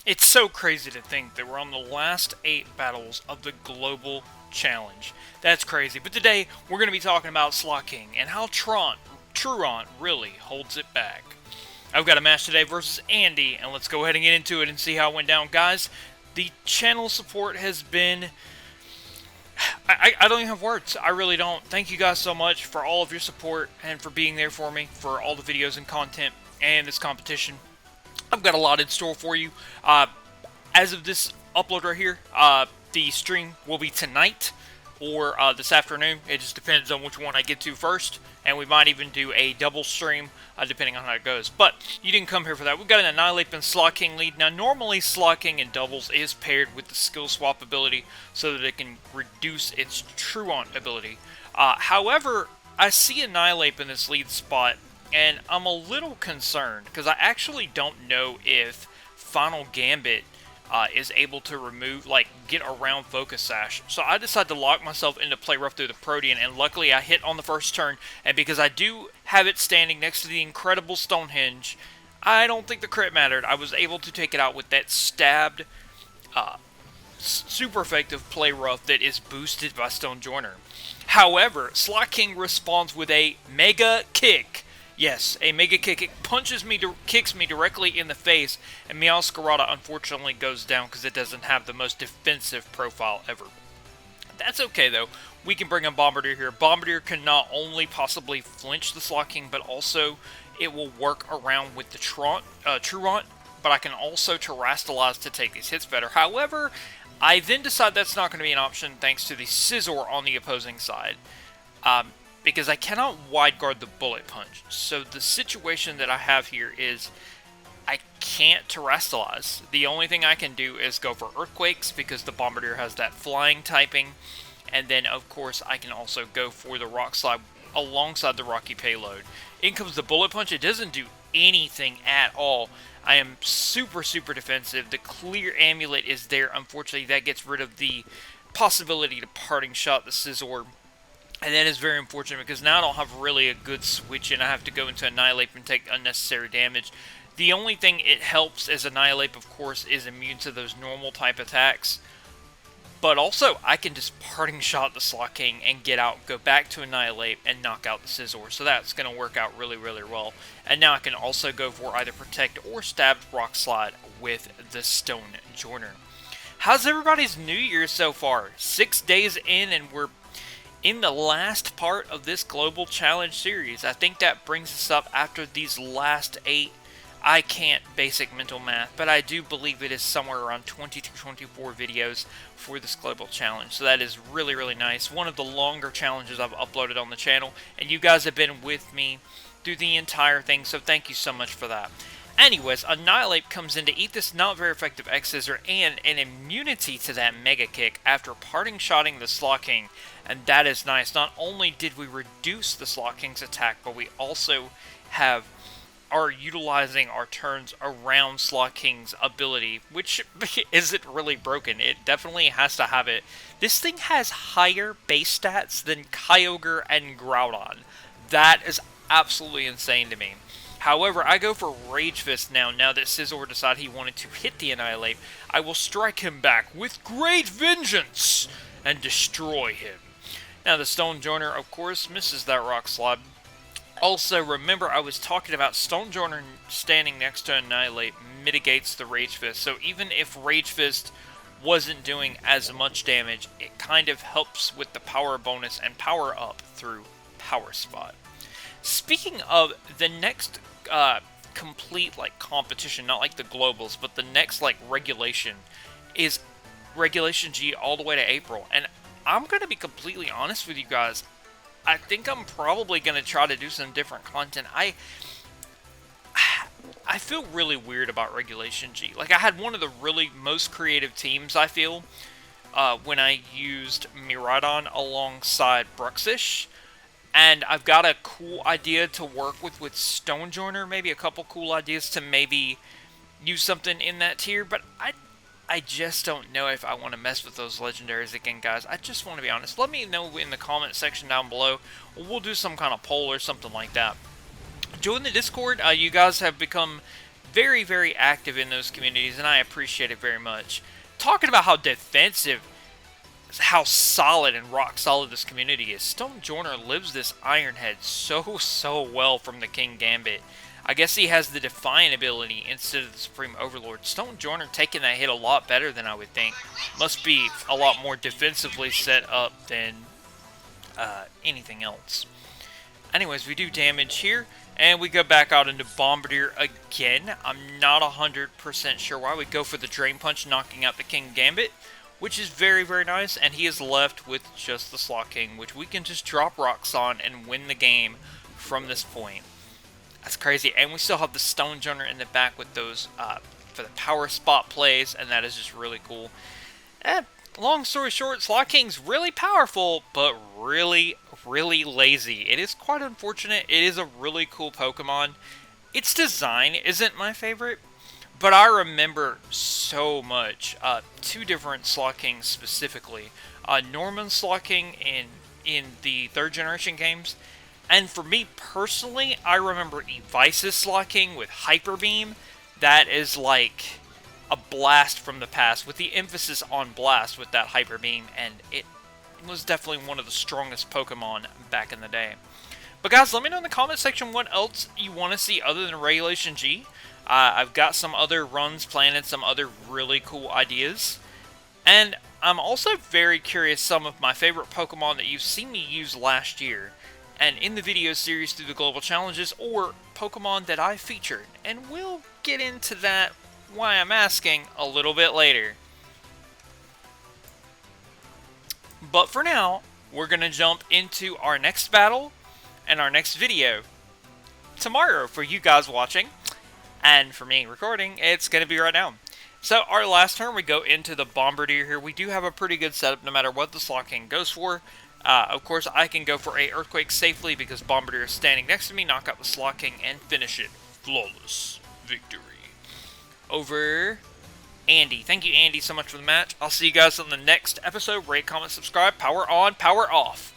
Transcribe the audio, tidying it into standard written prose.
It's so crazy to think that we're on the last 8 battles of the global challenge. That's crazy. But today we're going to be talking about Slaking and how Truant really holds it back. I've got a match today versus Andy, and let's go ahead and get into it and see how it went down. Guys, the channel support has been... I don't even have words. I really don't. Thank you guys so much for all of your support and for being there for me, for all the videos and content and this competition. I've got a lot in store for you. As of this upload right here, the stream will be tonight or this afternoon. It just depends on which one I get to first, and we might even do a double stream depending on how it goes. But you didn't come here for that. We've got an Annihilate and Slaking lead. Now, normally Slaking in doubles is paired with the skill swap ability so that it can reduce its Truant ability. However, I see Annihilate in this lead spot, and I'm a little concerned because I actually don't know if Final Gambit is able to remove, get around Focus Sash. So I decided to lock myself into play rough through the Protean, and luckily I hit on the first turn, and because I do have it standing next to the incredible Stonehenge, I don't think the crit mattered. I was able to take it out with that stabbed, super effective play rough that is boosted by Stone Joiner. However, Slot King responds with a Mega Kick. Yes, a Mega Kick. It kicks me directly in the face, and Meowscarada unfortunately goes down because it doesn't have the most defensive profile ever. That's okay though. We can bring in Bombardier here. Bombardier can not only possibly flinch the Slot King, but also it will work around with the Truant, but I can also Terrastalize to take these hits better. However, I then decide that's not going to be an option thanks to the Scizor on the opposing side. Because I cannot wide guard the Bullet Punch. So the situation that I have here is I can't Terrastalize. The only thing I can do is go for Earthquakes because the Bombardier has that flying typing. And then, of course, I can also go for the Rock Slide alongside the Rocky Payload. In comes the Bullet Punch. It doesn't do anything at all. I am super, super defensive. The Clear Amulet is there. Unfortunately, that gets rid of the possibility to Parting Shot the Scizor. And that is very unfortunate because now I don't have really a good switch and I have to go into Annihilate and take unnecessary damage. The only thing it helps is Annihilate, of course, is immune to those normal type attacks. But also, I can just Parting Shot the Slot King and get out, go back to Annihilate, and knock out the Scizor. So that's going to work out really, really well. And now I can also go for either Protect or Stabbed Rock Slide with the Stone Joiner. How's everybody's New Year so far? 6 days in and we're in the last part of this Global Challenge series. I think that brings us up after these last 8. I can't basic mental math, but I do believe it is somewhere around 20 to 24 videos for this Global Challenge. So that is really, really nice. One of the longer challenges I've uploaded on the channel, and you guys have been with me through the entire thing, so thank you so much for that. Anyways, Annihilate comes in to eat this not very effective X-Scissor and an immunity to that Mega Kick after Parting Shotting the Slot King, and that is nice. Not only did we reduce the Slot King's attack, but we also are utilizing our turns around Slot King's ability, which isn't really broken. It definitely has to have it. This thing has higher base stats than Kyogre and Groudon. That is absolutely insane to me. However, I go for Rage Fist now that Scizor decided he wanted to hit the Annihilate. I will strike him back with great vengeance and destroy him. Now the Stone Joiner, of course, misses that Rock Slide. Also, remember I was talking about Stone Joiner standing next to Annihilate mitigates the Rage Fist. So even if Rage Fist wasn't doing as much damage, it kind of helps with the power bonus and power up through Power Spot. Speaking of the next complete competition, not like the globals, but the next regulation is Regulation G all the way to April. And I'm going to be completely honest with you guys. I think I'm probably going to try to do some different content. I feel really weird about Regulation G. I had one of the really most creative teams, I feel, when I used Miraidon alongside Bruxish. And I've got a cool idea to work with Stone Joiner, maybe a couple cool ideas to maybe use something in that tier, but I just don't know if I want to mess with those legendaries again, guys. I just want to be honest. Let me know in the comment section down below. We'll do some kind of poll or something like that. Join the Discord. You guys have become very, very active in those communities, and I appreciate it very much. Talking about how defensive, how solid and rock solid this community is, Stonejourner lives this Ironhead so well from the King Gambit. I guess he has the Defiant ability instead of the Supreme Overlord. Stonejourner taking that hit a lot better than I would think. Must be a lot more defensively set up than anything else. Anyways, we do damage here, and we go back out into Bombardier again. I'm not 100% sure why. We go for the Drain Punch, knocking out the King Gambit, which is very, very nice, and he is left with just the Slaking, which we can just drop rocks on and win the game from this point. That's crazy, and we still have the Stonejourner in the back with those for the power spot plays, and that is just really cool. Long story short, Slaking's really powerful, but really lazy. It is quite unfortunate. It is a really cool Pokemon. Its design isn't my favorite, but I remember so much. Two different Slakings specifically. Norman Slaking in the 3rd generation games. And for me personally, I remember Evisis Slaking with Hyper Beam. That is like a blast from the past, with the emphasis on blast with that Hyper Beam, and it was definitely one of the strongest Pokemon back in the day. But guys, let me know in the comment section what else you want to see other than Regulation G. I've got some other runs planned and some other really cool ideas. And I'm also very curious some of my favorite Pokemon that you've seen me use last year, and in the video series through the Global Challenges, or Pokemon that I featured. And we'll get into that, why I'm asking, a little bit later. But for now, we're going to jump into our next battle and our next video tomorrow for you guys watching. And for me recording, it's going to be right now. So our last turn, we go into the Bombardier here. We do have a pretty good setup no matter what the Slaking goes for. Of course, I can go for a Earthquake safely because Bombardier is standing next to me, knock out the Slaking, and finish it. Flawless victory over Andy. Thank you, Andy, so much for the match. I'll see you guys on the next episode. Rate, comment, subscribe. Power on, power off.